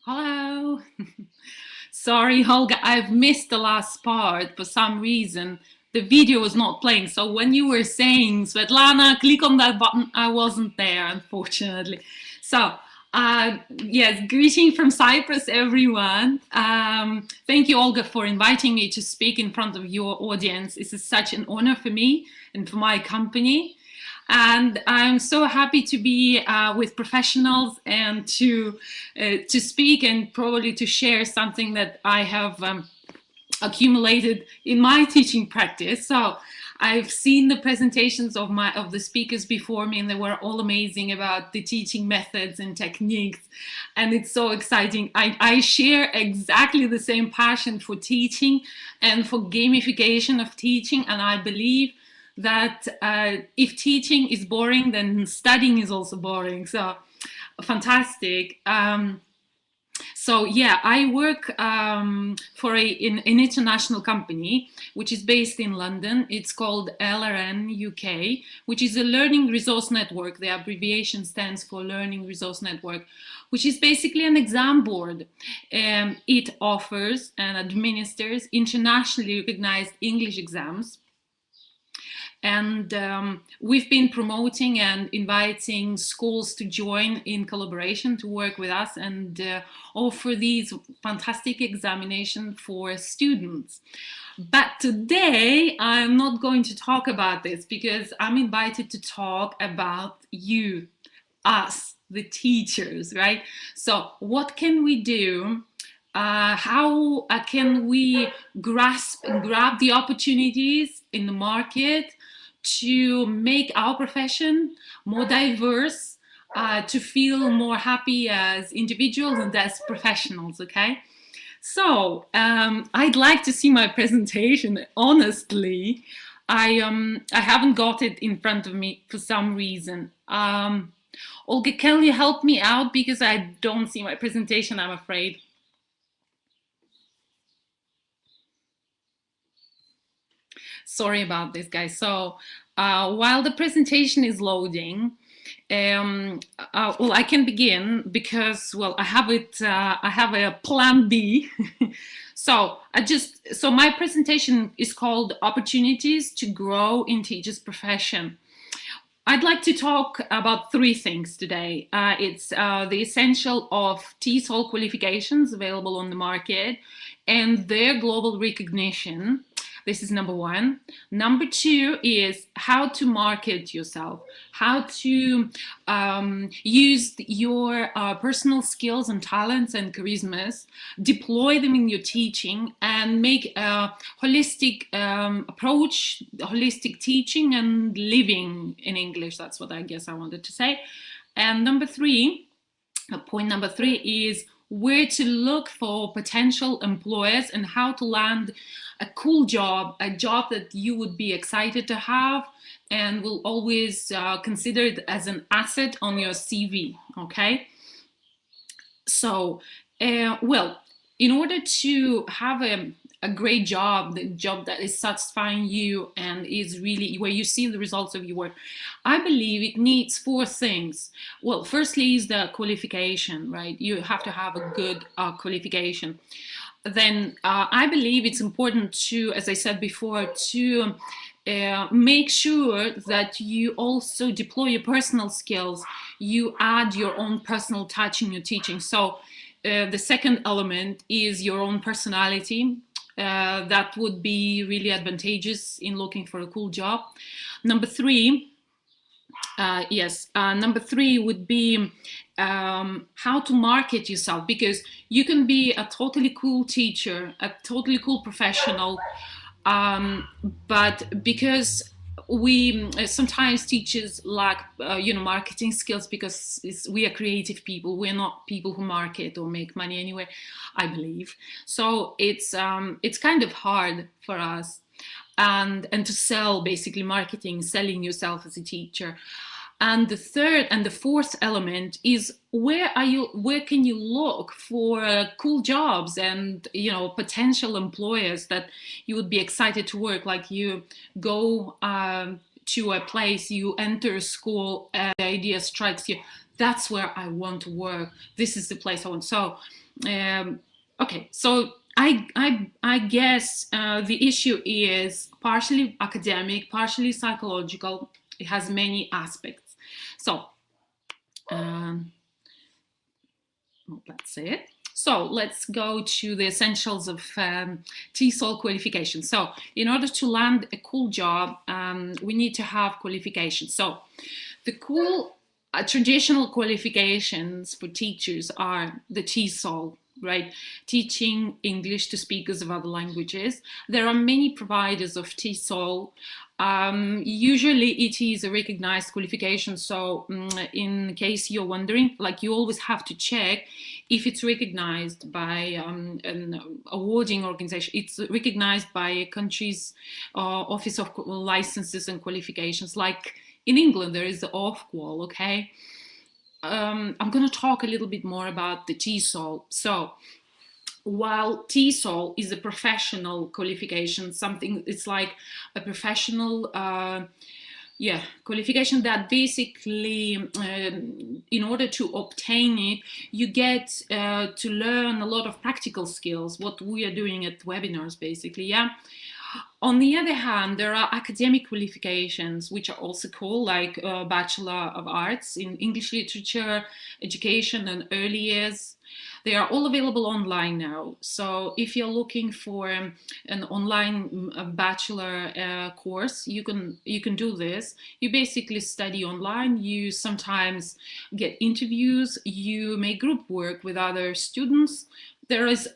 Hello. Sorry, Holga, I've missed the last part for some reason. The video was not playing. So when you were saying, Svetlana, click on that button, I wasn't there, unfortunately. So, yes, greeting from Cyprus, everyone. Thank you, Olga, for inviting me to speak in front of your audience. This is such an honor for me and for my company. And I'm so happy to be with professionals and to speak and probably to share something that I have accumulated in my teaching practice. So I've seen the presentations of the speakers before me, and they were all amazing about the teaching methods and techniques, and it's so exciting. I share exactly the same passion for teaching and for gamification of teaching, and I believe that if teaching is boring, then studying is also boring. So fantastic. So yeah, I work for an international company which is based in London. It's called LRN UK, which is a Learning Resource Network. The abbreviation stands for Learning Resource Network, which is basically an exam board. It offers and administers internationally recognized English exams. And we've been promoting and inviting schools to join in collaboration to work with us and offer these fantastic examinations for students. But today I'm not going to talk about this because I'm invited to talk about you, us, the teachers, right? So what can we do? How can we grasp and grab the opportunities in the market to make our profession more diverse, to feel more happy as individuals and as professionals, okay? So I'd like to see my presentation. Honestly, I haven't got it in front of me for some reason. Olga, can you help me out because I don't see my presentation, I'm afraid. Sorry about this, guys. So while the presentation is loading, well, I can begin because, well, I have it. I have a plan B. So my presentation is called "Opportunities to Grow in Teachers' Profession." I'd like to talk about three things today. It's the essential of TESOL qualifications available on the market and their global recognition. This is number one. Number two is how to market yourself, how to use your personal skills and talents and charismas, deploy them in your teaching, and make a holistic approach, holistic teaching and living in English. That's what I guess I wanted to say. And number three, point number three is where to look for potential employers and how to land a cool job, a job that you would be excited to have and will always consider it as an asset on your CV, okay? So, well, in order to have a great job, the job that is satisfying you and is really where you see the results of your work, I believe it needs four things. Well, firstly is the qualification, right? You have to have a good qualification. Then I believe it's important to, as I said before, to make sure that you also deploy your personal skills. You add your own personal touch in your teaching. So the second element is your own personality. That would be really advantageous in looking for a cool job. Number three, number three would be how to market yourself, because you can be a totally cool teacher, a totally cool professional, but because we sometimes teachers lack marketing skills because we are creative people. We're not people who market or make money anyway, I believe. So it's kind of hard for us and to sell, basically marketing, selling yourself as a teacher. And the third and the fourth element is where can you look for cool jobs and potential employers that you would be excited to work. Like you go to a place, you enter a school, the idea strikes you, that's where I want to work, this is the place I want. So Okay, so I guess the issue is partially academic, partially psychological. It has many aspects. So that's it. So let's go to the essentials of TESOL qualification. So in order to land a cool job, we need to have qualifications. So the cool traditional qualifications for teachers are the TESOL, right? Teaching English to speakers of other languages. There are many providers of TESOL. Usually it is a recognized qualification. So in case you're wondering, like, you always have to check if it's recognized by an awarding organization. It's recognized by a country's Office of Licenses and Qualifications. Like in England, there is the Ofqual, okay? I'm going to talk a little bit more about the TESOL. So while TESOL is a professional qualification, something, it's like a professional qualification that basically, in order to obtain it, you get to learn a lot of practical skills, what we are doing at webinars, basically, yeah. On the other hand, there are academic qualifications, which are also cool, like Bachelor of Arts in English Literature, Education and Early Years. They are all available online now. So if you're looking for an online bachelor course, you can do this. You basically study online. You sometimes get interviews. You make group work with other students. There is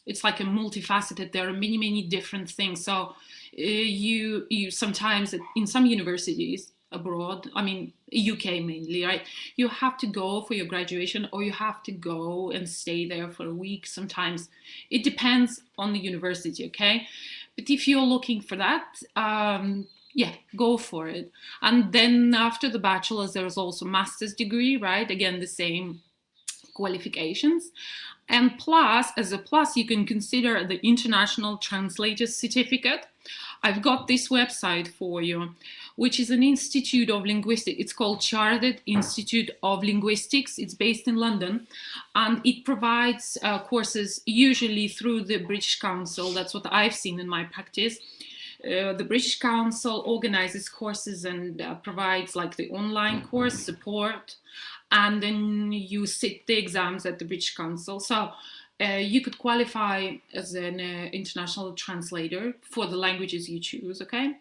it's like a multifaceted. There are many different things. So you sometimes in some universities abroad, I mean UK mainly, right, you have to go for your graduation, or you have to go and stay there for a week. Sometimes it depends on the university, okay? But if you're looking for that, yeah, go for it. And then after the bachelor's, there's also master's degree, right? Again, the same qualifications. And plus, as a plus, you can consider the International Translator Certificate. I've got this website for you, which is an Institute of Linguistics. It's called Chartered Institute of Linguistics. It's based in London, and it provides courses usually through the British Council. That's what I've seen in my practice. The British Council organizes courses and provides like the online course support, and then you sit the exams at the British Council. So you could qualify as an international translator for the languages you choose, okay?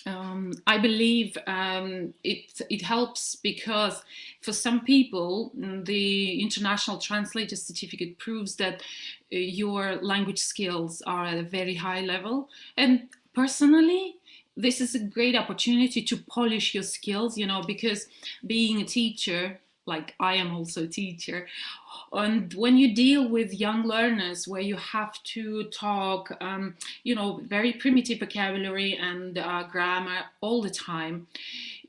I believe it helps because for some people, the International Translator Certificate proves that your language skills are at a very high level. And personally, this is a great opportunity to polish your skills, you know, because being a teacher, like I am also a teacher, and when you deal with young learners where you have to talk, you know, very primitive vocabulary and grammar all the time,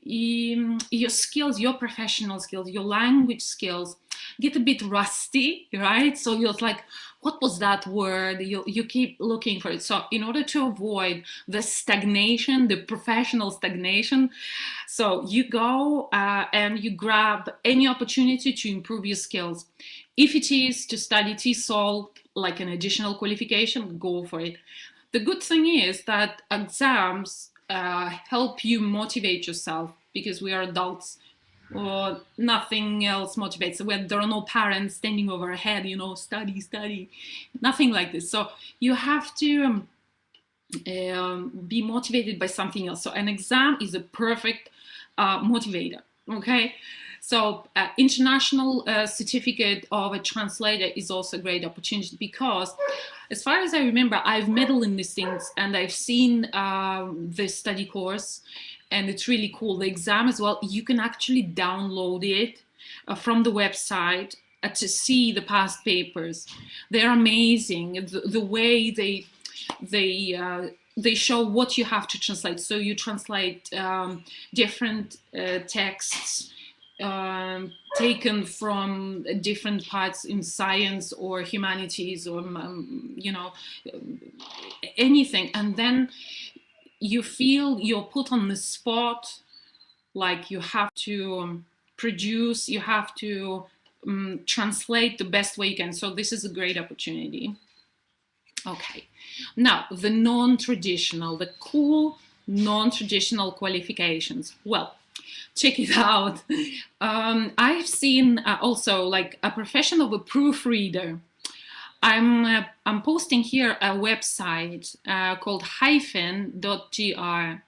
your skills, your professional skills, your language skills get a bit rusty, right? So you're like, what was that word? You keep looking for it. So in order to avoid the stagnation, the professional stagnation, so you go and you grab any opportunity to improve your skills. If it is to study TESOL, like an additional qualification, go for it. The good thing is that exams help you motivate yourself, because we are adults, or nothing else motivates. When there are no parents standing over our head, you know, study, study, nothing like this. So you have to be motivated by something else. So an exam is a perfect motivator, okay? So international certificate of a translator is also a great opportunity, because as far as I remember, I've medaled in these things and I've seen the study course, and it's really cool. The exam as well, you can actually download it from the website to see the past papers. They're amazing. The way they show what you have to translate. So you translate different texts taken from different parts in science or humanities, or you know, anything, and then you feel you're put on the spot, like you have to produce, you have to translate the best way you can. So this is a great opportunity. Okay, now the non-traditional, the cool non-traditional qualifications. Well, check it out. I've seen also like a profession of a proofreader. I'm posting here a website called hyphen.gr.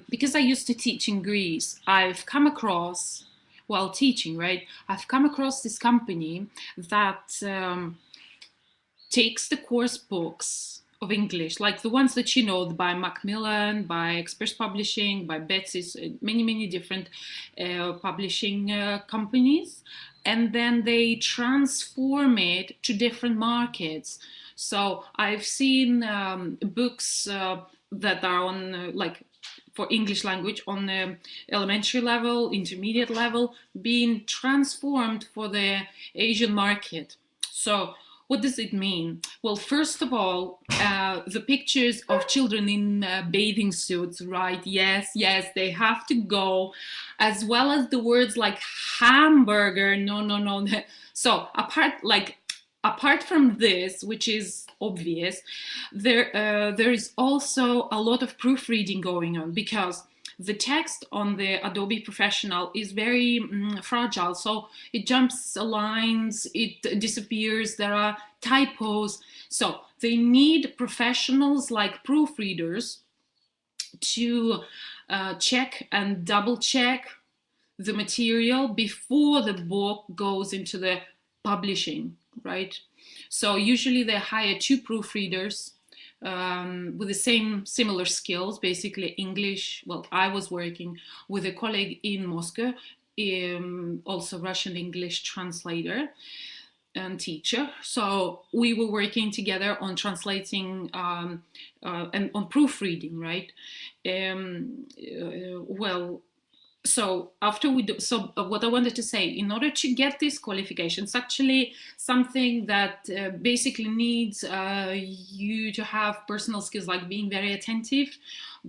Because I used to teach in Greece, I've come across, while teaching, right, I've come across this company that takes the course books of English, like the ones that you know, by Macmillan, by Express Publishing, by Betsy's, many different publishing companies, and then they transform it to different markets. So I've seen books that are on like for English language on the elementary level, intermediate level, being transformed for the Asian market. So what does it mean? Well, first of all, the pictures of children in bathing suits, right? Yes, they have to go, as well as the words like hamburger. No. So apart from this, which is obvious, there is also a lot of proofreading going on, because the text on the Adobe Professional is very fragile, so it jumps lines, it disappears, there are typos. So they need professionals like proofreaders to check and double check the material before the book goes into the publishing, right? So usually they hire 2 proofreaders with the similar skills, basically English. Well, I was working with a colleague in Moscow, also Russian English translator and teacher. So we were working together on translating and on proofreading, right? Well, so after we do, so what I wanted to say, in order to get these qualifications, actually something that basically needs you to have personal skills, like being very attentive,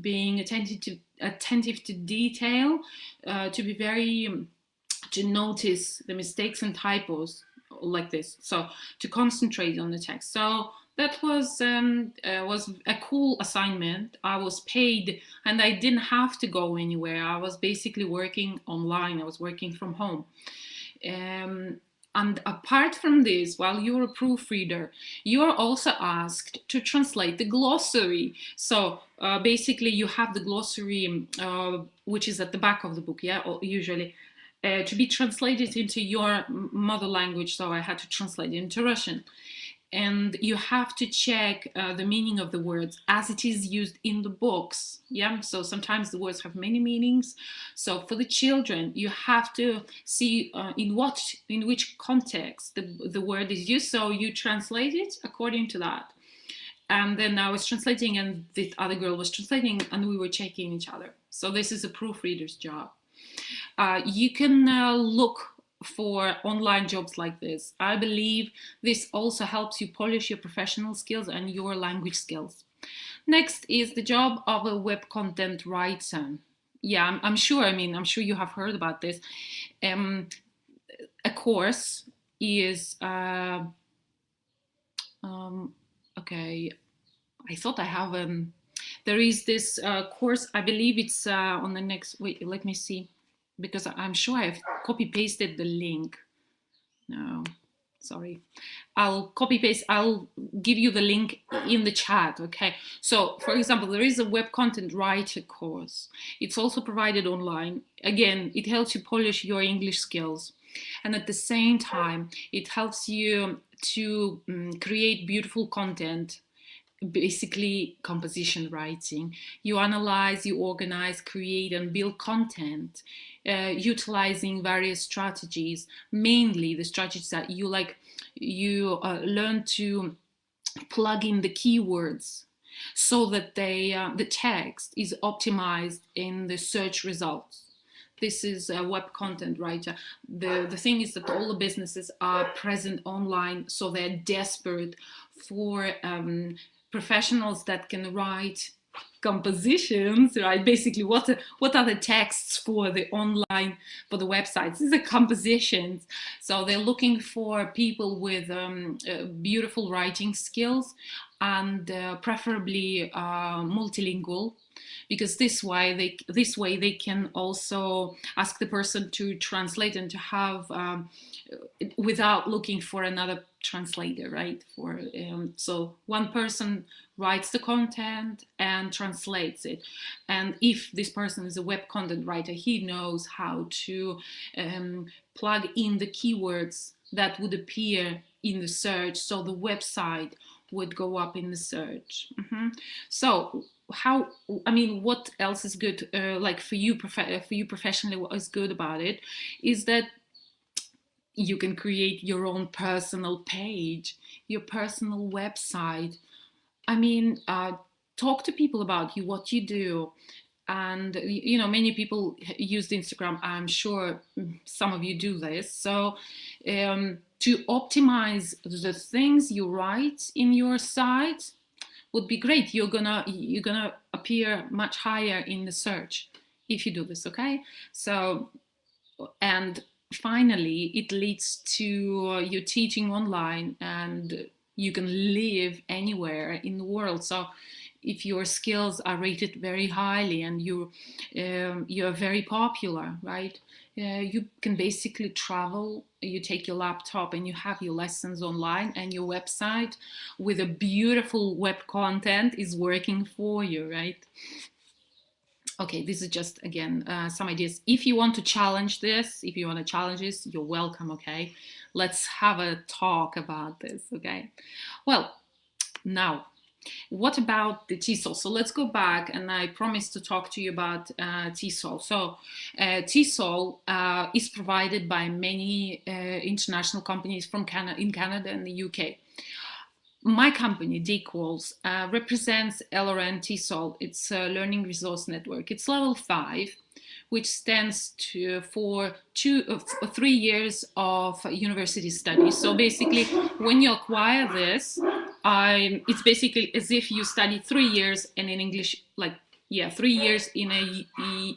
being attentive to detail, to be very, to notice the mistakes and typos like this. So to concentrate on the text. So that was a cool assignment. I was paid and I didn't have to go anywhere. I was basically working online. I was working from home. And apart from this, while you're a proofreader, you are also asked to translate the glossary. So basically you have the glossary, which is at the back of the book, yeah, usually, to be translated into your mother language. So I had to translate it into Russian. And you have to check the meaning of the words as it is used in the books. Yeah, so sometimes the words have many meanings. So for the children, you have to see in which context the word is used. So you translate it according to that. And then I was translating, and the other girl was translating, and we were checking each other. So this is a proofreader's job. You can look for online jobs like this. I believe this also helps you polish your professional skills and your language skills. Next is the job of a web content writer. Yeah, I'm sure you have heard about this. A course is, okay, I thought I have, there is this course, I believe it's on the next, wait, let me see, because I'm sure I've copy pasted the link. No, sorry. I'll copy paste, I'll give you the link in the chat, okay? So for example, there is a web content writer course. It's also provided online. Again, it helps you polish your English skills. And at the same time, it helps you to create beautiful content, basically composition writing. You analyze, you organize, create and build content, utilizing various strategies, mainly the strategies that you learn to plug in the keywords so that the text is optimized in the search results. This is a web content writer. The thing is that all the businesses are present online, so they're desperate for professionals that can write compositions, right? Basically, what are the texts for the online, for the websites? These are compositions. So they're looking for people with beautiful writing skills and preferably multilingual, because this way they can also ask the person to translate and to have without looking for another translator, right? So one person writes the content and translates it, and if this person is a web content writer, he knows how to plug in the keywords that would appear in the search, so the website would go up in the search. So what else is good, like for you professionally, what is good about it is that you can create your own personal page, your personal website. Talk to people about you, what you do. And many people use Instagram. I'm sure some of you do this. So to optimize the things you write in your site would be great. You're gonna appear much higher in the search if you do this. Okay, so, and finally it leads to you teaching online, and you can live anywhere in the world. So if your skills are rated very highly and you're very popular, right, you can basically travel. You take your laptop and you have your lessons online, and your website with a beautiful web content is working for you, right? Okay, this is just, again, some ideas. If you want to challenge this, you're welcome, okay? Let's have a talk about this, okay? Well, now, what about the TESOL? So let's go back, and I promised to talk to you about TESOL. So TESOL is provided by many international companies in Canada and the UK. My company, DQuals, represents LRN TESOL. It's a Learning Resource Network. It's level 5, which stands for 3 years of university studies. So basically, when you acquire this, it's basically as if you study 3 years, and in English, 3 years in a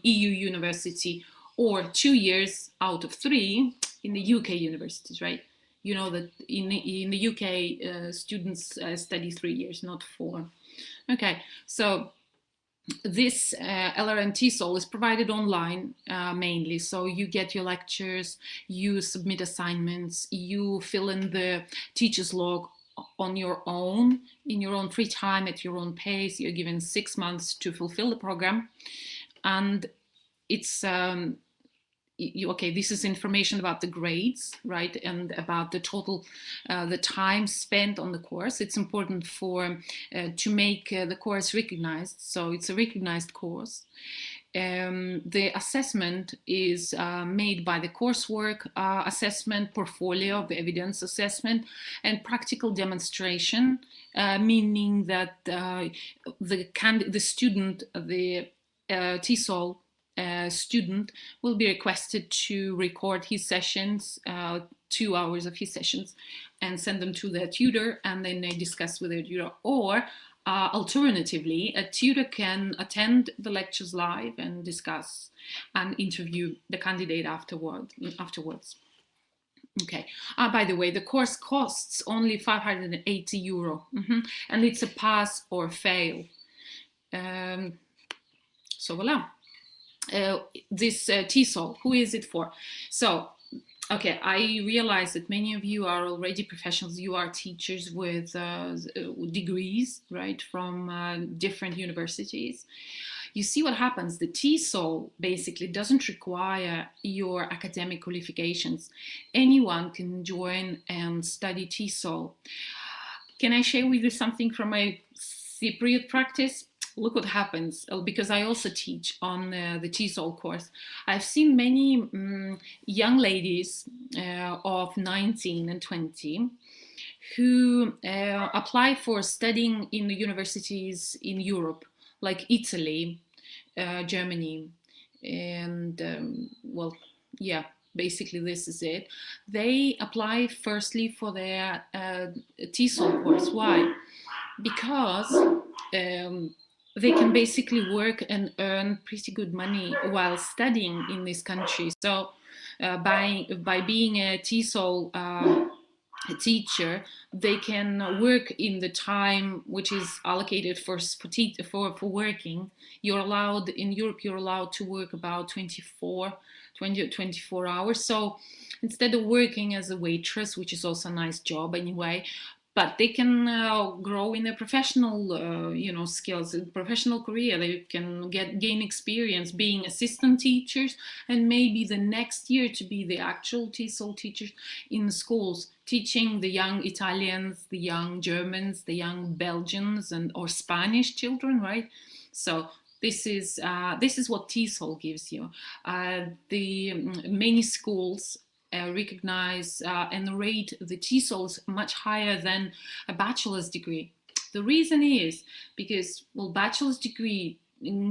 EU university, or 2 years out of 3 in the UK universities, right? You know that in the UK, students study 3 years, not 4. Okay, so this LRN TESOL is provided online mainly. So you get your lectures, you submit assignments, you fill in the teacher's log on your own, in your own free time, at your own pace. You're given 6 months to fulfill the program. And it's okay, this is information about the grades, right, and about the total, the time spent on the course. It's important to make the course recognized, so it's a recognized course. The assessment is made by the coursework assessment, portfolio of evidence assessment, and practical demonstration, meaning that the student, the TESOL student, will be requested to record his sessions, 2 hours of his sessions, and send them to their tutor, and then they discuss with their tutor. Or alternatively, a tutor can attend the lectures live and discuss and interview the candidate afterwards. Okay. By the way, the course costs only €580, and it's a pass or fail. So voila. This TESOL, who is it for? So, okay, I realize that many of you are already professionals. You are teachers with degrees, right, from different universities. You see what happens. The TESOL basically doesn't require your academic qualifications. Anyone can join and study TESOL. Can I share with you something from my Cypriot practice? Look what happens, because I also teach on the TESOL course. I've seen many young ladies of 19 and 20 who apply for studying in the universities in Europe, like Italy, Germany, and well, yeah, basically this is it. They apply firstly for their TESOL course. Why? Because they can basically work and earn pretty good money while studying in this country. So by being a TESOL teacher, they can work in the time which is allocated for working. You're allowed in Europe, you're allowed to work about 20 or 24 hours. So instead of working as a waitress, which is also a nice job anyway, but they can grow in a professional, skills, professional career. They can gain experience being assistant teachers, and maybe the next year to be the actual TESOL teachers in schools, teaching the young Italians, the young Germans, the young Belgians, and or Spanish children, right? So this is what TESOL gives you. The many schools recognize and rate the TESOLs much higher than a bachelor's degree. The reason is because, well, bachelor's degree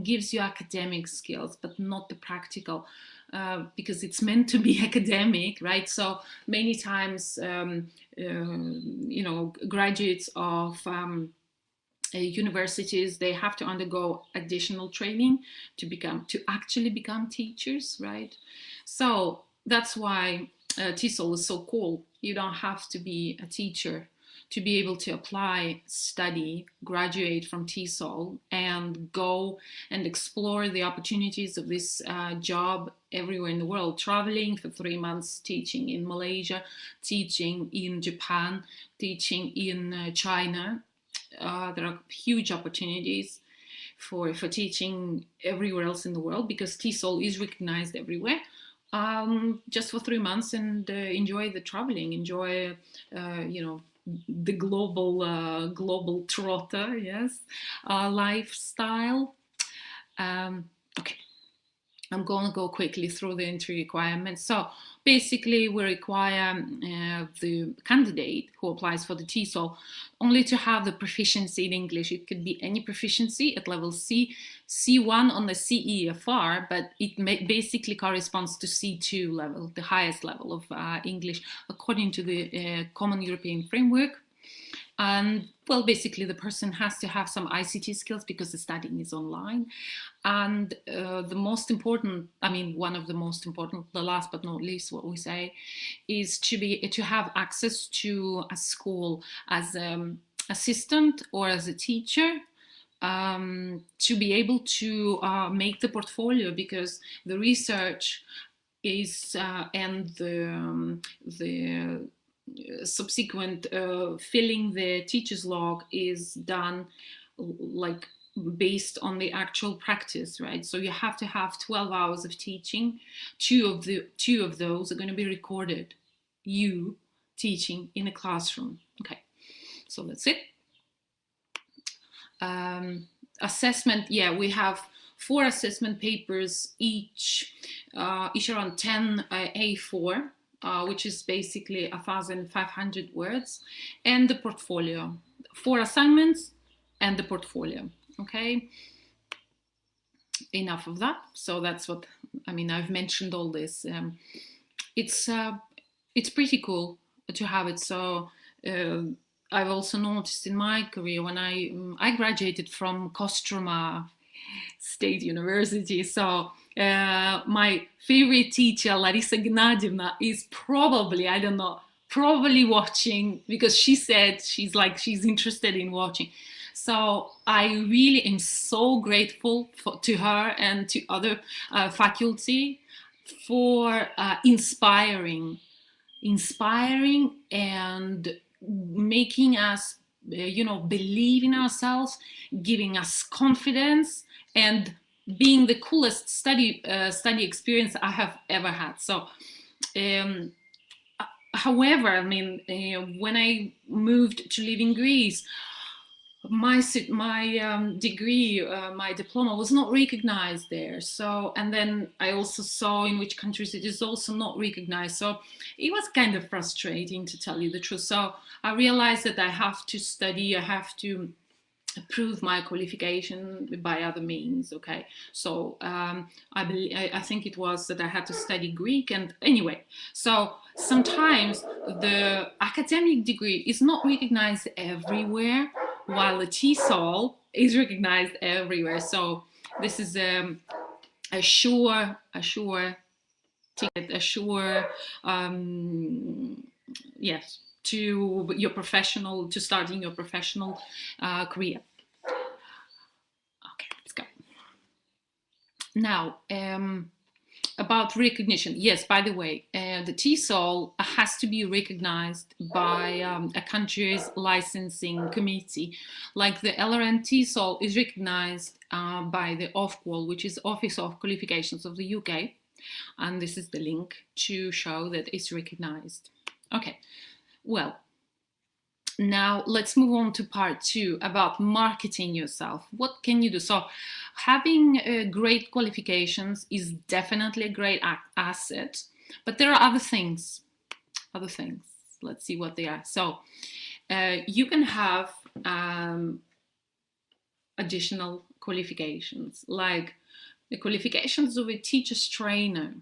gives you academic skills, but not the practical, because it's meant to be academic, right? So many times, graduates of universities, they have to undergo additional training to actually become teachers, right? So that's why TESOL is so cool. You don't have to be a teacher to be able to apply, study, graduate from TESOL, and go and explore the opportunities of this job everywhere in the world, traveling for 3 months, teaching in Malaysia, teaching in Japan, teaching in China. There are huge opportunities for teaching everywhere else in the world, because TESOL is recognized everywhere. Just for 3 months, and enjoy the traveling, enjoy, the global trotter, yes, lifestyle. Okay, I'm going to go quickly through the entry requirements. So basically, we require the candidate who applies for the TESOL only to have the proficiency in English. It could be any proficiency at level C, C1 on the CEFR, but it basically corresponds to C2 level, the highest level of English, according to the Common European Framework. And well, basically the person has to have some ICT skills because the studying is online. And the most important, one of the most important, the last but not least, what we say, is to have access to a school as an assistant or as a teacher, to be able to make the portfolio, because the research is and the subsequent filling the teacher's log is done like based on the actual practice, right? So you have to have 12 hours of teaching. Two of those are going to be recorded, you teaching in a classroom. Okay, so that's it. Assessment, yeah, we have 4 assessment papers, each around 10 A4, which is basically 1,500 words, and the portfolio, 4 assignments and the portfolio. Okay, enough of that. So that's what I've mentioned all this. It's pretty cool to have it. So I've also noticed in my career, when I graduated from Kostroma State University, so my favorite teacher, Larissa Gennadievna, is probably, I don't know, probably watching, because she said she's interested in watching. So I really am so grateful to her and to other faculty for inspiring and making us, believe in ourselves, giving us confidence, and being the coolest study experience I have ever had. So, however, when I moved to live in Greece, my degree, my diploma was not recognized there. So, and then I also saw in which countries it is also not recognized. So it was kind of frustrating, to tell you the truth. So I realized that I have to study, I have to prove my qualification by other means. Okay, so I think it was that I had to study Greek, and anyway, so sometimes the academic degree is not recognized everywhere, while the TESOL is recognized everywhere. So this is a sure ticket, a sure yes, to your professional, to starting your professional career. Okay, let's go. Now, about recognition. Yes, by the way, the TESOL has to be recognized by a country's licensing committee. Like the LRN TESOL is recognized by the OFQUAL, which is Office of Qualifications of the UK. And this is the link to show that it's recognized. Okay, well, now let's move on to part 2 about marketing yourself. What can you do? So having great qualifications is definitely a great asset, but there are other things. Let's see what they are. So you can have additional qualifications, like the qualifications of a teacher's trainer.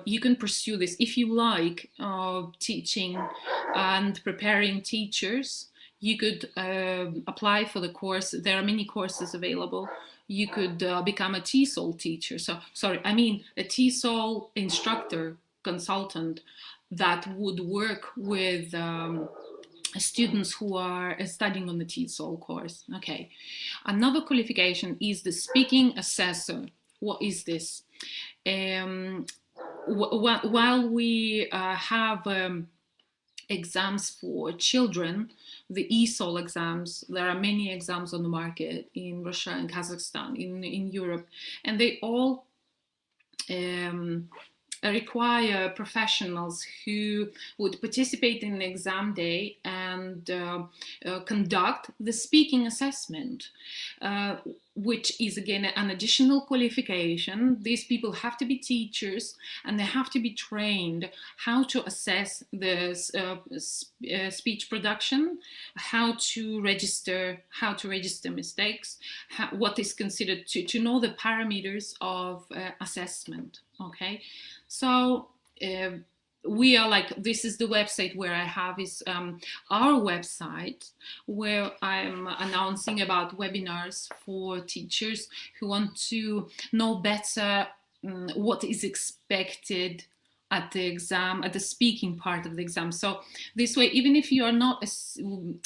You can pursue this if you like teaching and preparing teachers. You could apply for the course. There are many courses available. You could become a TESOL teacher. So, sorry, I mean a TESOL instructor, consultant that would work with students who are studying on the TESOL course. Okay. Another qualification is the speaking assessor. What is this? While we have exams for children, the ESOL exams, there are many exams on the market in Russia and Kazakhstan, in Europe, and they all require professionals who would participate in the exam day and conduct the speaking assessment, which is again an additional qualification. These people have to be teachers and they have to be trained how to assess the speech production, how to register mistakes, what is considered to know the parameters of assessment. Okay, so we are like, this is the website where I have is our website, where I'm announcing about webinars for teachers who want to know better what is expected at the exam, at the speaking part of the exam. So this way, even if you are not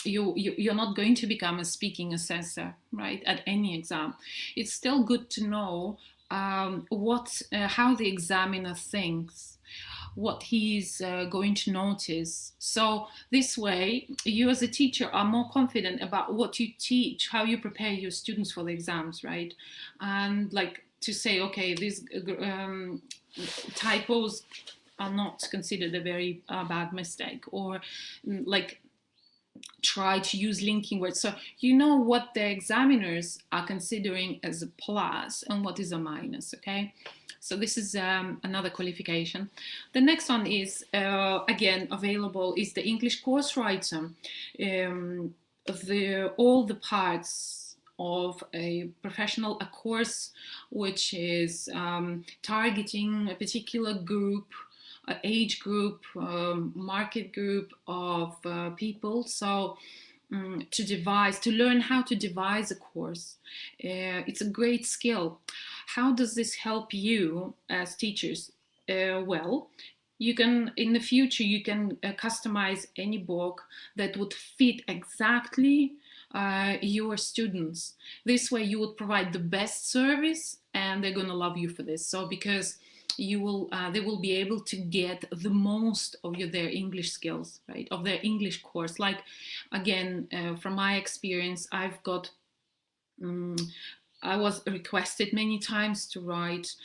you're not going to become a speaking assessor, right, at any exam, it's still good to know how the examiner thinks, what he's going to notice. So this way, you as a teacher are more confident about what you teach, how you prepare your students for the exams, right? And like to say, okay, these typos are not considered a very bad mistake, or like try to use linking words. So you know what the examiners are considering as a plus and what is a minus, okay? So this is another qualification. The next one is, again, available is the English course writer. All the parts of a professional, a course which is targeting a particular group, age group, market group of people. So to learn how to devise a course, it's a great skill. How does this help you as teachers? Well, you can, in the future, you can customize any book that would fit exactly your students. This way you would provide the best service and they're going to love you for this. So because they will be able to get the most of their English skills, right, of their English course. Like, again, from my experience, I was requested many times to write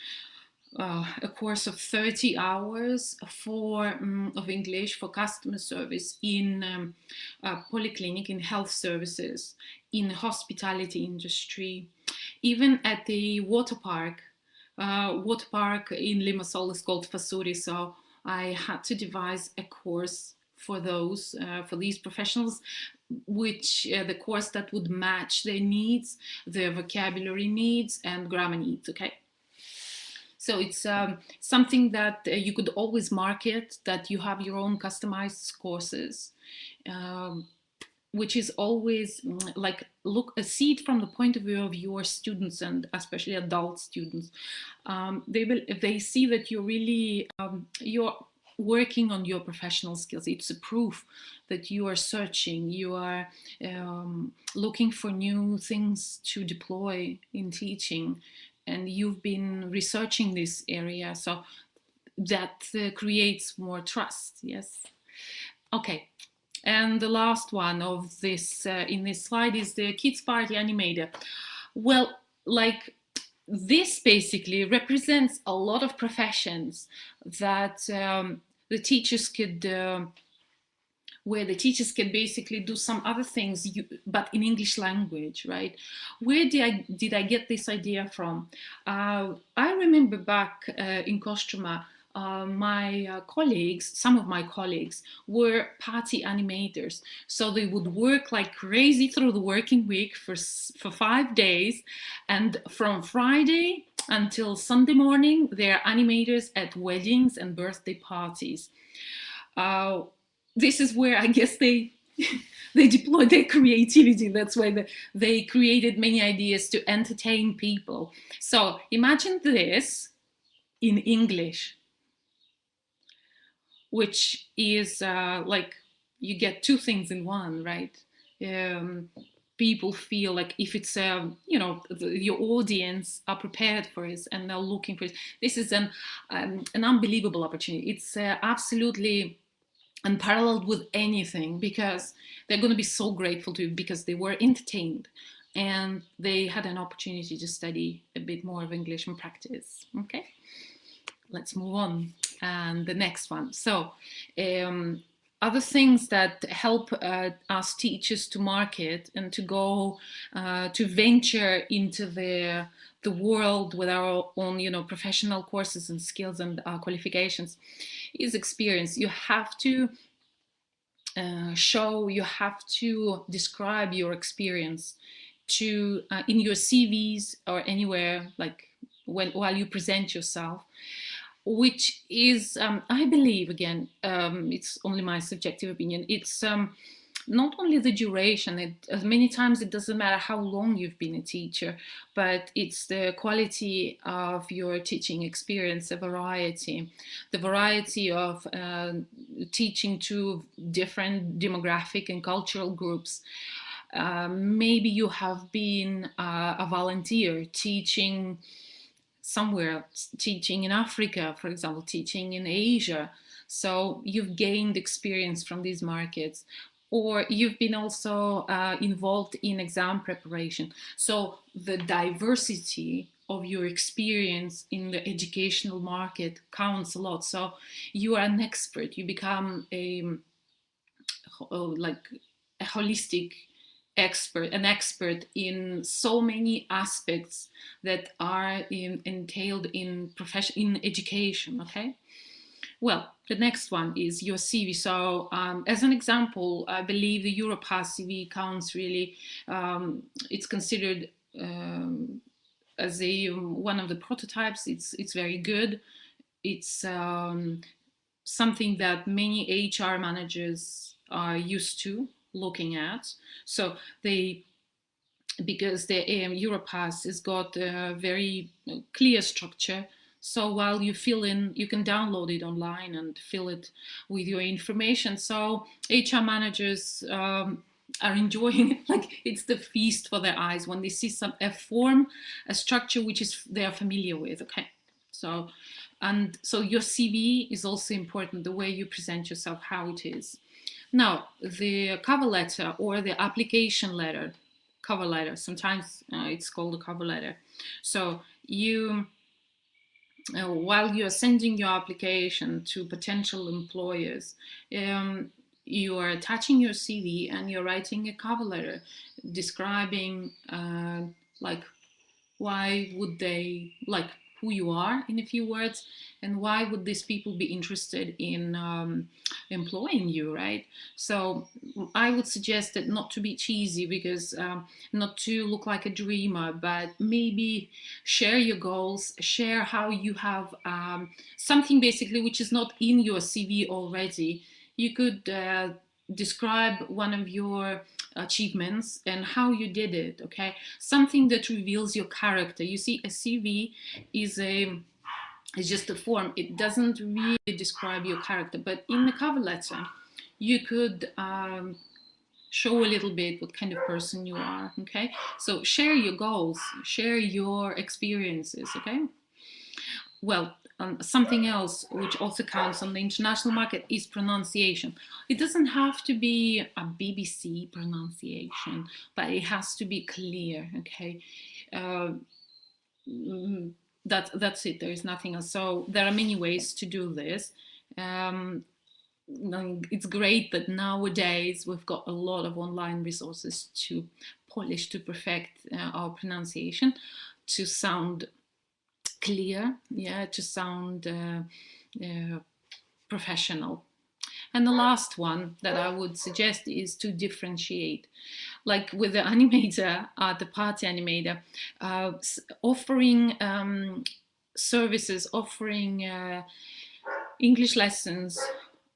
a course of 30 hours of English for customer service in polyclinic, in health services, in the hospitality industry, even at the water park. Water park in Limassol is called Fasuri, so I had to devise a course for these professionals, which the course that would match their needs, their vocabulary needs and grammar needs, okay? So it's something that you could always market, that you have your own customized courses. which is always like see it from the point of view of your students, and especially adult students. They will, if they see that you're really you're working on your professional skills, it's a proof that you are searching, you are looking for new things to deploy in teaching, and you've been researching this area, so that creates more trust. Yes. Okay. And the last one of this in this slide is the Kids Party Animator. Well, like, this basically represents a lot of professions that the teachers could, where the teachers can basically do some other things, but in English language, right? Where did I get this idea from? I remember back in Kostroma, my colleagues, some of my colleagues were party animators. So they would work like crazy through the working week for 5 days. And from Friday until Sunday morning, they're animators at weddings and birthday parties. This is where I guess they they deployed their creativity. That's why they created many ideas to entertain people. So imagine this in English, which is like you get two things in one, right? People feel like if it's you know, your audience are prepared for it and they're looking for it. This is an unbelievable opportunity. It's absolutely unparalleled with anything, because they're going to be so grateful to you because they were entertained and they had an opportunity to study a bit more of English and practice. Okay, let's move on. And the next one. So other things that help us teachers to market and to go to venture into the world with our own, you know, professional courses and skills and qualifications is experience. You have to show, you have to describe your experience to in your CVs or anywhere, like while you present yourself, which is, I believe, again, it's only my subjective opinion, it's not only the duration, many times it doesn't matter how long you've been a teacher, but it's the quality of your teaching experience, the variety of teaching to different demographic and cultural groups. Maybe you have been a volunteer teaching somewhere, teaching in Africa, for example, teaching in Asia. So you've gained experience from these markets, or you've been also involved in exam preparation. So the diversity of your experience in the educational market counts a lot. So you are an expert, you become like a holistic expert, an expert in so many aspects that are entailed in education. Okay. Well, the next one is your CV. So as an example, I believe the Europass CV counts really, it's considered as one of the prototypes. It's very good. It's something that many HR managers are used to looking at. So because the Europass has got a very clear structure. So while you fill in, you can download it online and fill it with your information. So HR managers are enjoying it, like it's the feast for their eyes when they see a form, a structure which is they're familiar with. Okay, so your CV is also important, the way you present yourself, how it is. Now, the cover letter or the application letter, cover letter, sometimes it's called a cover letter. So you, while you're sending your application to potential employers, you are attaching your CV and you're writing a cover letter describing like why would they, like who you are in a few words, and why would these people be interested in employing you, right? So I would suggest that not to be cheesy, because not to look like a dreamer, but maybe share your goals, share how you have something basically which is not in your CV already. You could describe one of your achievements and how you did it. Okay, something that reveals your character. You see, a CV is just a form. It doesn't really describe your character, but in the cover letter you could show a little bit what kind of person you are. Okay, so share your goals, share your experiences. Okay, well, something else which also counts on the international market is pronunciation. It doesn't have to be a BBC pronunciation, but it has to be clear. Okay, uh, that's it. There is nothing else. So there are many ways to do this. Um, it's great that nowadays we've got a lot of online resources to polish, to perfect our pronunciation, to sound clear, yeah, to sound professional. And the last one that I would suggest is to differentiate. Like with the animator, the party animator, offering services, offering English lessons,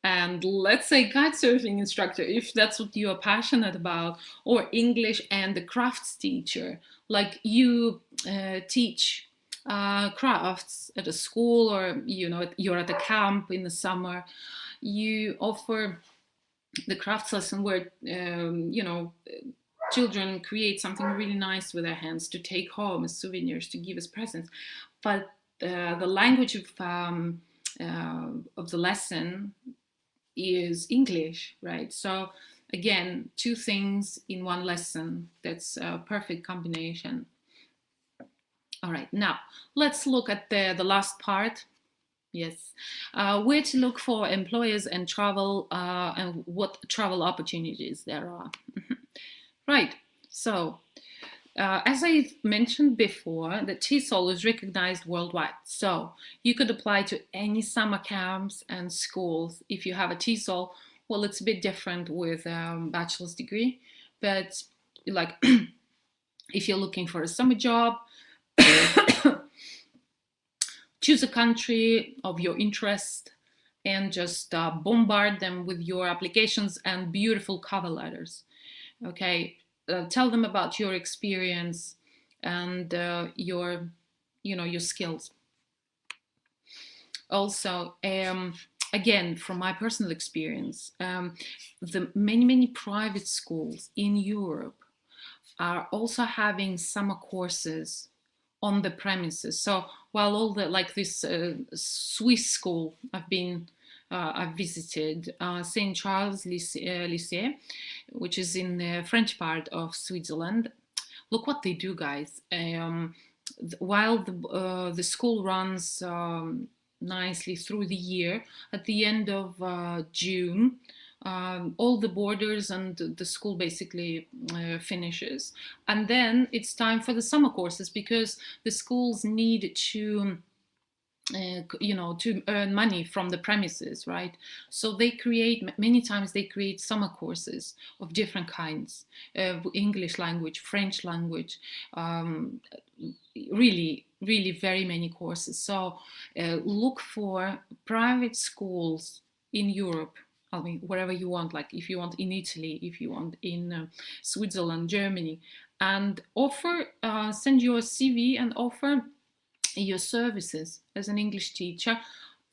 and let's say kitesurfing instructor, if that's what you are passionate about, or English and the crafts teacher, like you teach crafts at a school, or you're at a camp in the summer, you offer the crafts lesson where children create something really nice with their hands to take home as souvenirs, to give as presents. But the language of the lesson is English, right? So again, two things in one lesson. That's a perfect combination. All right, now let's look at the last part. Yes, where to look for employers and travel, and what travel opportunities there are. Right, so as I mentioned before, the TESOL is recognized worldwide. So you could apply to any summer camps and schools if you have a TESOL. Well, it's a bit different with bachelor's degree, but like if you're looking for a summer job, choose a country of your interest and just bombard them with your applications and beautiful cover letters. Okay, tell them about your experience and your skills. Also, again, from my personal experience, the many private schools in Europe are also having summer courses on the premises. So while all the, like this Swiss school I've visited, St. Charles Lycée, which is in the French part of Switzerland. Look what they do, guys. While the school runs nicely through the year, at the end of June, all the borders and the school basically finishes. And then it's time for the summer courses, because the schools need to to earn money from the premises, right? So they create, many times they create summer courses of different kinds, English language, French language, really very many courses. So look for private schools in Europe. I mean, wherever you want, like if you want in Italy, if you want in Switzerland, Germany, and offer, send your CV and offer your services as an English teacher.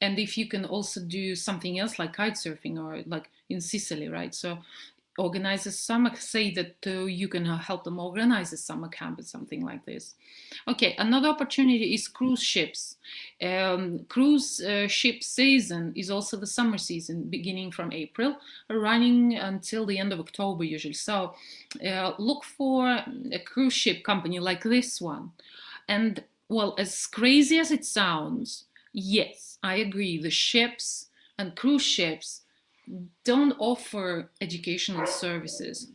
And if you can also do something else like kite surfing, or like in Sicily, right? So organize a summer, say that you can help them organize a summer camp or something like this. Okay, another opportunity is cruise ships. Cruise ship season is also the summer season, beginning from April, running until the end of October usually. So look for a cruise ship company like this one. And well, as crazy as it sounds, yes, I agree, the ships and cruise ships don't offer educational services,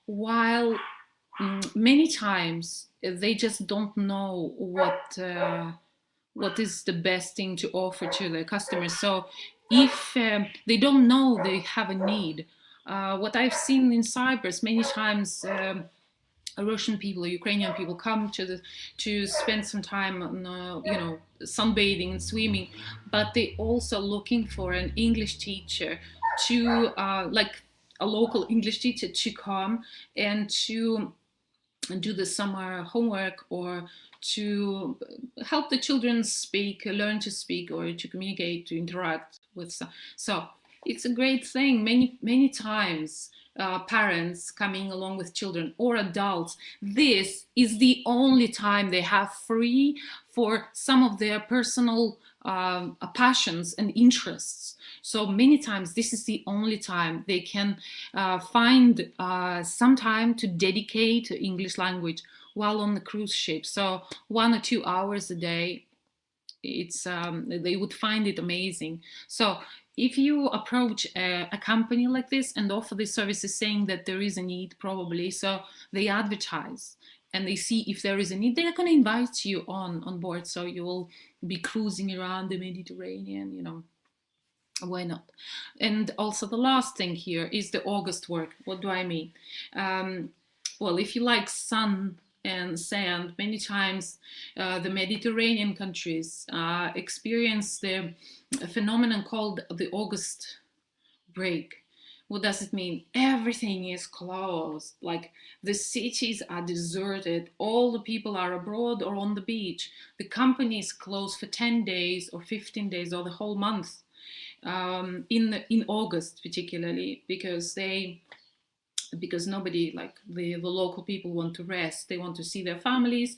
while many times they just don't know what is the best thing to offer to their customers. So if they don't know they have a need, what I've seen in Cyprus many times, Russian people or Ukrainian people come to spend some time on, sunbathing and swimming, but they also looking for an English teacher to a local English teacher to come and to do the summer homework, or to help the children speak, learn to speak, or to communicate, to interact with so it's a great thing. Many times parents coming along with children or adults, this is the only time they have free for some of their personal passions and interests. So many times this is the only time they can find some time to dedicate to English language while on the cruise ship. So 1 or 2 hours a day, it's they would find it amazing. So if you approach a company like this and offer these services, saying that there is a need, probably, so they advertise and they see if there is a need, they're going to invite you on board. So you will be cruising around the Mediterranean, you know. Why not? And also the last thing here is the August work. What do I mean? Well, if you like sun and sand, many times the Mediterranean countries experience the phenomenon called the August break. What does it mean? Everything is closed, like the cities are deserted, all the people are abroad or on the beach, the companies close for 10 days or 15 days or the whole month. In August particularly, because nobody, like the local people, want to rest, they want to see their families.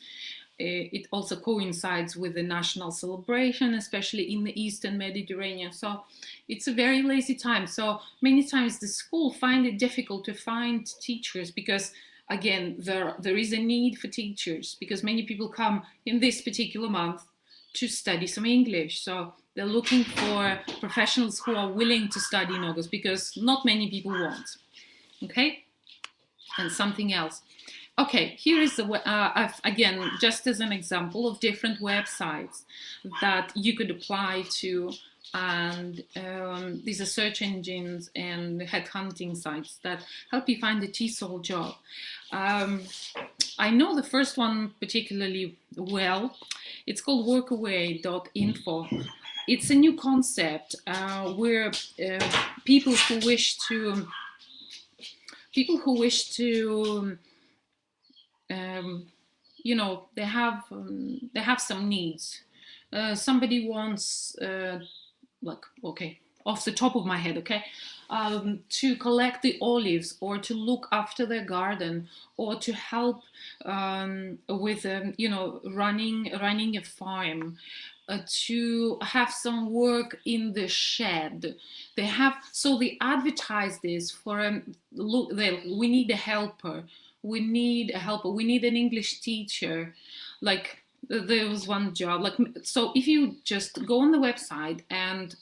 It also coincides with the national celebration, especially in the Eastern Mediterranean. So it's a very lazy time. So many times the school find it difficult to find teachers, because again, there is a need for teachers, because many people come in this particular month to study some English. So they're looking for professionals who are willing to study in August, because not many people want. Okay, and something else. Okay, here is again, just as an example of different websites that you could apply to, and these are search engines and headhunting sites that help you find a TESOL job. I know the first one particularly well. It's called workaway.info. It's a new concept where people who wish to you know, they have some needs. Somebody wants like, okay, off the top of my head, okay, to collect the olives, or to look after their garden, or to help with you know, running a farm, to have some work in the shed. So they advertise this for look, we need a helper, we need an English teacher. Like there was one job, like, so if you just go on the website and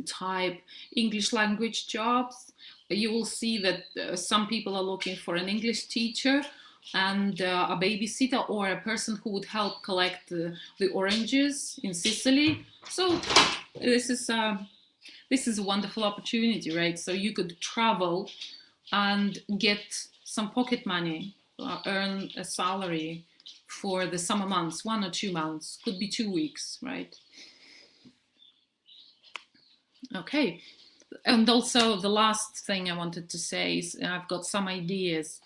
type English language jobs, you will see that some people are looking for an English teacher and a babysitter, or a person who would help collect the oranges in Sicily. So this is a wonderful opportunity, right? So you could travel and get some pocket money, earn a salary for the summer months, 1 or 2 months, could be 2 weeks, right? Okay, and also the last thing I wanted to say is I've got some ideas.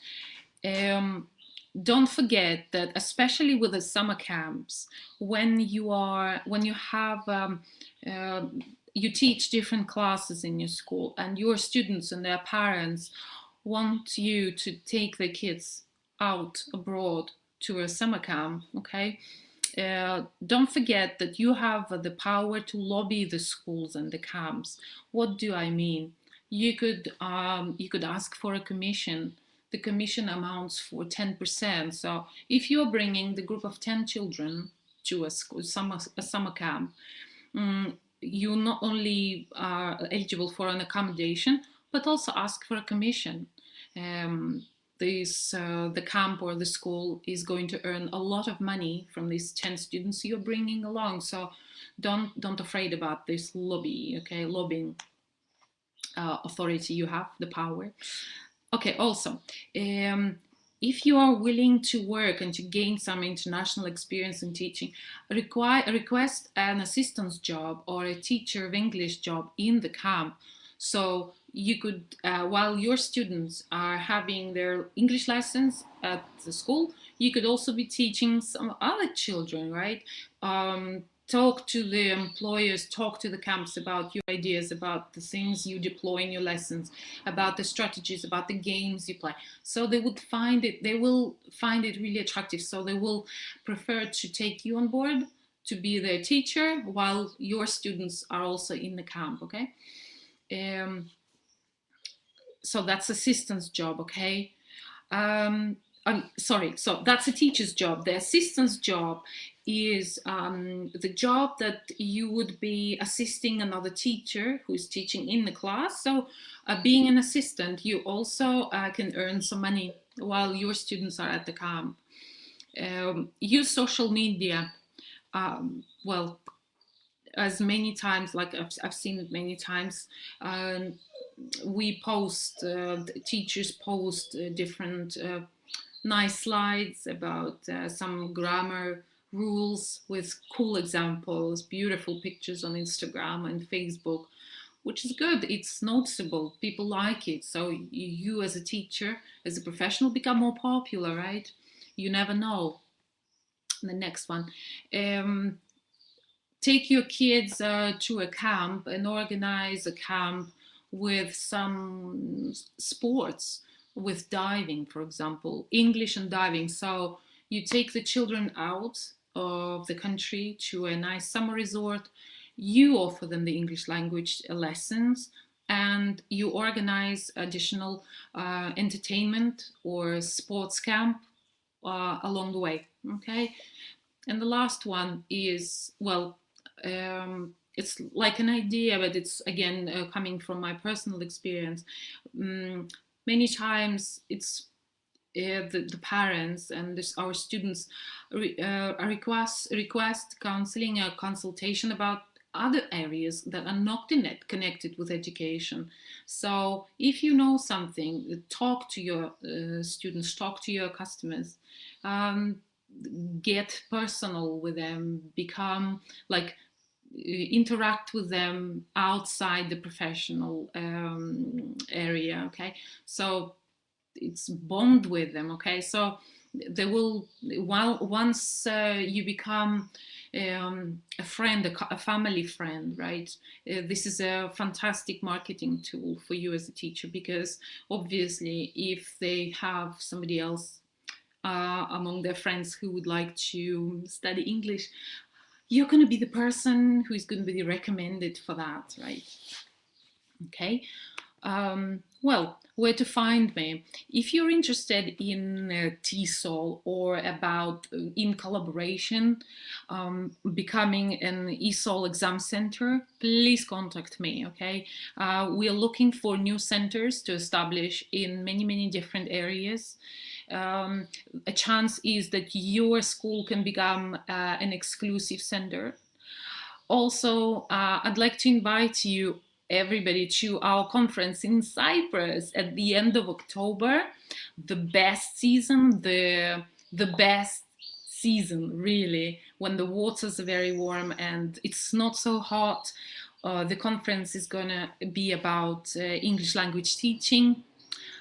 Don't forget that, especially with the summer camps, when you teach different classes in your school, and your students and their parents want you to take their kids out abroad to a summer camp, okay? Don't forget that you have the power to lobby the schools and the camps. What do I mean? You could ask for a commission. The commission amounts for 10%. So if you're bringing the group of 10 children to a summer camp, you not only are eligible for an accommodation, but also ask for a commission. The camp or the school is going to earn a lot of money from these 10 students you're bringing along. So don't afraid about this lobby, okay? Lobbying authority, you have the power. Okay, also, if you are willing to work and to gain some international experience in teaching, request an assistance job or a teacher of English job in the camp. So you could, while your students are having their English lessons at the school, you could also be teaching some other children, right? Talk to the employers, talk to the camps about your ideas, about the things you deploy in your lessons, about the strategies, about the games you play. So they will find it really attractive. So they will prefer to take you on board to be their teacher while your students are also in the camp, okay? So that's assistant's job, okay? Sorry, so that's a teacher's job. The assistant's job is the job that you would be assisting another teacher who is teaching in the class. So being an assistant, you also can earn some money while your students are at the camp. Use social media. Well, as many times, like I've seen it many times, we post, teachers post different nice slides about some grammar rules with cool examples, beautiful pictures on Instagram and Facebook, which is good. It's noticeable. People like it. So you as a teacher, as a professional, become more popular, right? You never know. The next one. Take your kids to a camp and organize a camp with some sports, with diving, for example, English and diving. So you take the children out of the country to a nice summer resort, you offer them the English language lessons, and you organize additional entertainment or sports camp along the way, okay? And the last one is, well, it's like an idea, but it's again coming from my personal experience. Many times it's the parents and our students request counseling or consultation about other areas that are not connected with education. So if you know something, talk to your students, talk to your customers, get personal with them, become like, interact with them outside the professional area, okay? So it's bond with them, okay? So they will, once you become a friend, a family friend, right? This is a fantastic marketing tool for you as a teacher, because obviously if they have somebody else among their friends who would like to study English, you're going to be the person who is going to be recommended for that, right? Okay. Well, where to find me? If you're interested in TESOL or about in collaboration, becoming an ESOL exam center, please contact me, okay? We are looking for new centers to establish in many different areas. A chance is that your school can become an exclusive center. Also, I'd like to invite you, everybody, to our conference in Cyprus at the end of October. The best season, the best season, really, when the waters are very warm and it's not so hot. The conference is gonna be about English language teaching.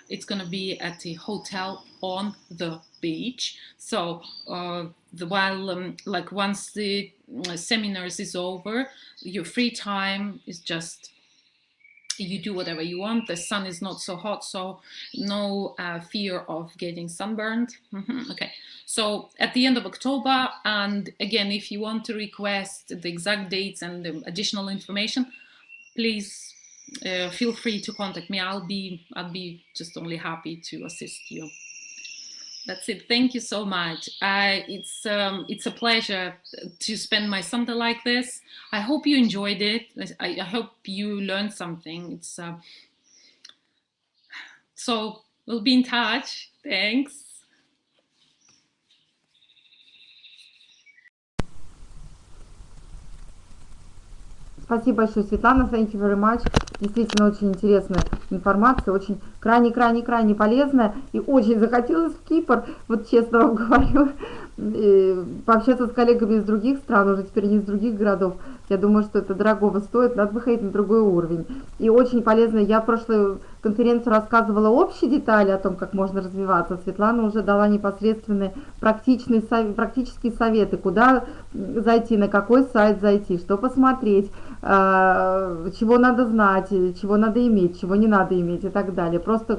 It's going to be at a hotel on the beach. So like once the seminars is over, your free time is just, you do whatever you want. The sun is not so hot, so no fear of getting sunburned. Okay, so at the end of October, and again, if you want to request the exact dates and the additional information, please feel free to contact me. I'll be just only happy to assist you. That's it. Thank you so much. It's a pleasure to spend my Sunday like this. I hope you enjoyed it. I hope you learned something. It's so we'll be in touch. Thanks. Спасибо большое, Светлана. Thank you very much. Действительно очень интересная информация, очень крайне полезная. И очень захотелось в Кипр, вот честно вам говорю, пообщаться с коллегами из других стран, уже теперь не из других городов, Я думаю, что это дорогого стоит, надо выходить на другой уровень. И очень полезно, я в прошлую конференцию рассказывала общие детали о том, как можно развиваться. Светлана уже дала непосредственные практические советы, куда зайти, на какой сайт зайти, что посмотреть, чего надо знать, чего надо иметь, чего не надо иметь и так далее. Просто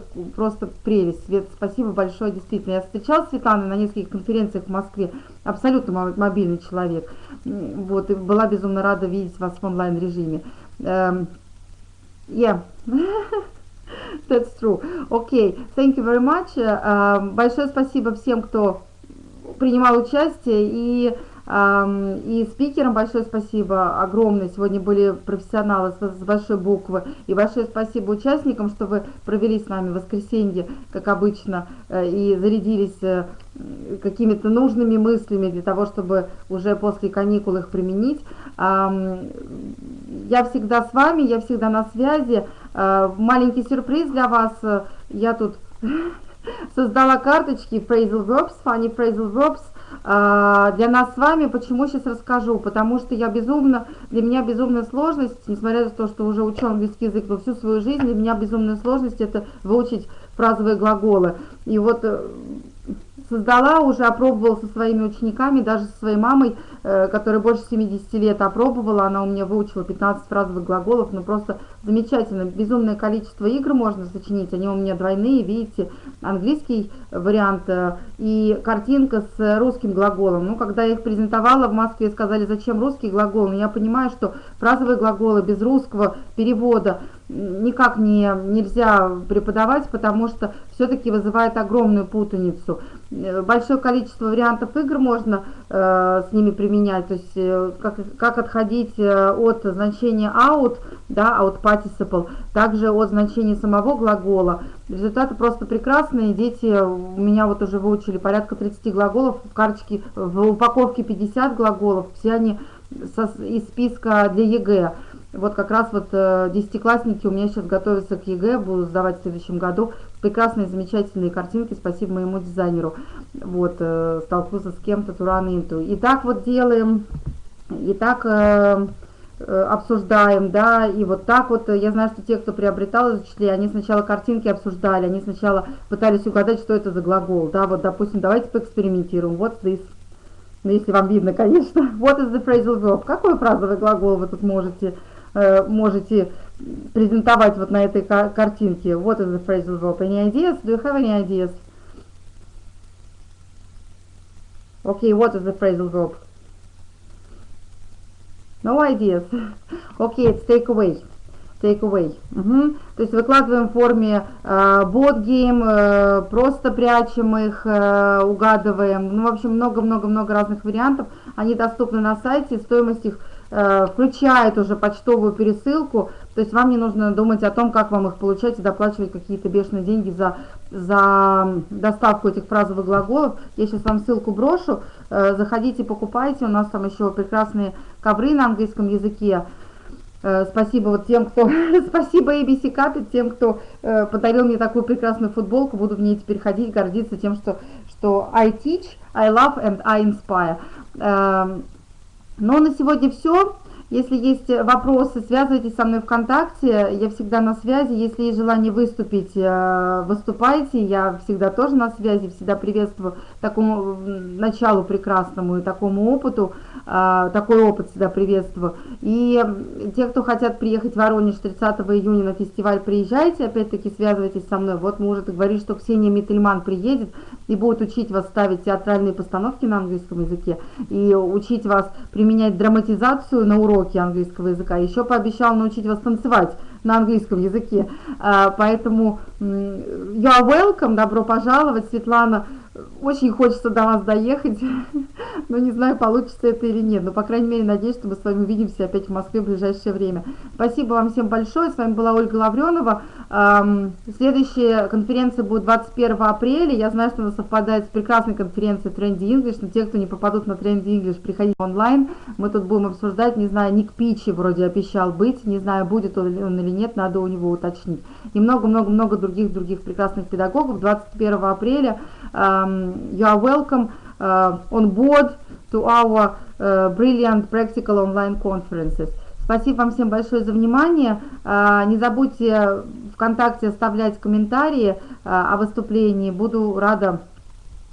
прелесть. Свет, спасибо большое, действительно. Я встречалась с Светланой на нескольких конференциях в Москве, абсолютно мобильный человек. Вот, и была безумно рада видеть вас в онлайн-режиме. Yeah. That's true. Okay, thank you very much. Большое спасибо всем, кто принимал участие, и спикерам большое спасибо огромное. Сегодня были профессионалы с большой буквы. И большое спасибо участникам, что вы провели с нами воскресенье, как обычно, и зарядились какими-то нужными мыслями для того, чтобы уже после каникул их применить. Я всегда с вами, я всегда на связи. Маленький сюрприз для вас. Я тут создала карточки phrasal verbs, funny phrasal verbs для нас с вами. Почему, сейчас расскажу. Потому что для меня безумная сложность, несмотря на то, что уже учу английский язык всю свою жизнь, для меня безумная сложность это выучить фразовые глаголы. И вот создала, уже опробовала со своими учениками, даже со своей мамой, которая больше 70 лет опробовала, она у меня выучила 15 фразовых глаголов, ну просто замечательно, безумное количество игр можно сочинить, они у меня двойные, видите, английский вариант и картинка с русским глаголом. Ну, когда я их презентовала в Москве, сказали, зачем русский глагол, но я понимаю, что фразовые глаголы без русского перевода никак нельзя преподавать, потому что все-таки вызывает огромную путаницу. Большое количество вариантов игр можно с ними применять, то есть как отходить от значения out, да, out participle, также от значения самого глагола. Результаты просто прекрасные, дети у меня вот уже выучили порядка 30 глаголов, в карточке, в упаковке 50 глаголов, все они из списка для ЕГЭ. Вот как раз вот десятиклассники у меня сейчас готовятся к ЕГЭ, буду сдавать в следующем году. Прекрасные, замечательные картинки, спасибо моему дизайнеру. Вот, столкнулся с кем-то, Туран Инту. И так вот делаем, и так обсуждаем, да, и вот так вот, я знаю, что те, кто приобретал из учителей, они сначала картинки обсуждали, они сначала пытались угадать, что это за глагол, да, вот, допустим, давайте поэкспериментируем, вот this. Ну, если вам видно, конечно. What is the phrasal verb? Какой фразовый глагол вы тут можете презентовать вот на этой картинке? What is the phrasal verb? Any ideas? Do you have any ideas? Okay, what is the phrasal verb? No ideas. Okay, it's take away. Take away. То есть выкладываем в форме bot game, просто прячем их, угадываем. Ну, в общем, много-много-много разных вариантов. Они доступны на сайте, стоимость их включает уже почтовую пересылку. То есть вам не нужно думать о том, как вам их получать и доплачивать какие-то бешеные деньги за доставку этих фразовых глаголов. Я сейчас вам ссылку брошу. Заходите, покупайте. У нас там еще прекрасные ковры на английском языке. Спасибо вот тем, кто... Спасибо ABC Capital, тем, кто подарил мне такую прекрасную футболку. Буду в ней теперь ходить, гордиться тем, что I teach, I love and I inspire. Но на сегодня все. Если есть вопросы, связывайтесь со мной ВКонтакте, я всегда на связи. Если есть желание выступить, выступайте, я всегда тоже на связи, всегда приветствую такому началу прекрасному и такому опыту, такой опыт всегда приветствую. И те, кто хотят приехать в Воронеж 30 июня на фестиваль, приезжайте, опять-таки связывайтесь со мной. Вот мы уже договорились, что Ксения Миттельман приедет и будет учить вас ставить театральные постановки на английском языке и учить вас применять драматизацию на уроке английского языка, еще пообещал научить вас танцевать на английском языке, поэтому you are welcome, добро пожаловать, Светлана, очень хочется до вас доехать, но не знаю, получится это или нет, но по крайней мере надеюсь, что мы с вами увидимся опять в Москве в ближайшее время. Спасибо вам всем большое, с вами была Ольга Лавренова. Следующая конференция будет 21 апреля, я знаю, что она совпадает с прекрасной конференцией Trendy English, но те, кто не попадут на Trendy English, приходите онлайн, мы тут будем обсуждать, не знаю, Ник Питчи вроде обещал быть, не знаю, будет он или нет, надо у него уточнить. И много-много-много других прекрасных педагогов. 21 апреля you are welcome on board to our brilliant practical online conferences. Спасибо вам всем большое за внимание. Не забудьте ВКонтакте оставлять комментарии о выступлении. Буду рада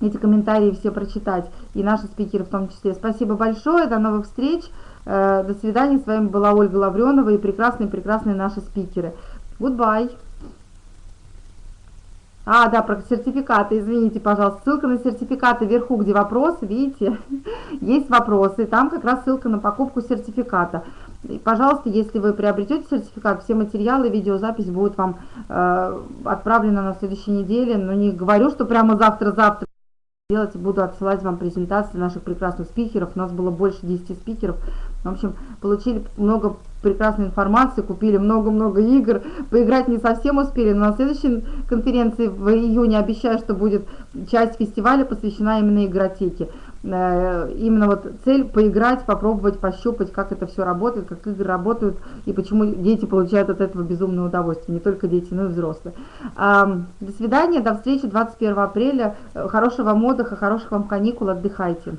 эти комментарии все прочитать, и наши спикеры в том числе. Спасибо большое, до новых встреч, до свидания. С вами была Ольга Лавренова и прекрасные наши спикеры. Goodbye. Да, про сертификаты, извините, пожалуйста. Ссылка на сертификаты вверху, где вопросы, видите, есть вопросы, там как раз ссылка на покупку сертификата. И, пожалуйста, если вы приобретете сертификат, все материалы, видеозапись будут вам отправлены на следующей неделе. Но не говорю, что прямо завтра делать, буду отсылать вам презентации наших прекрасных спикеров. У нас было больше 10 спикеров. В общем, получили много прекрасной информации, купили много-много игр. Поиграть не совсем успели, но на следующей конференции в июне обещаю, что будет часть фестиваля посвящена именно игротеке. Именно вот цель поиграть, попробовать, пощупать, как это все работает, как игры работают и почему дети получают от этого безумное удовольствие. Не только дети, но и взрослые. До свидания, до встречи 21 апреля. Хорошего вам отдыха, хороших вам каникул, отдыхайте.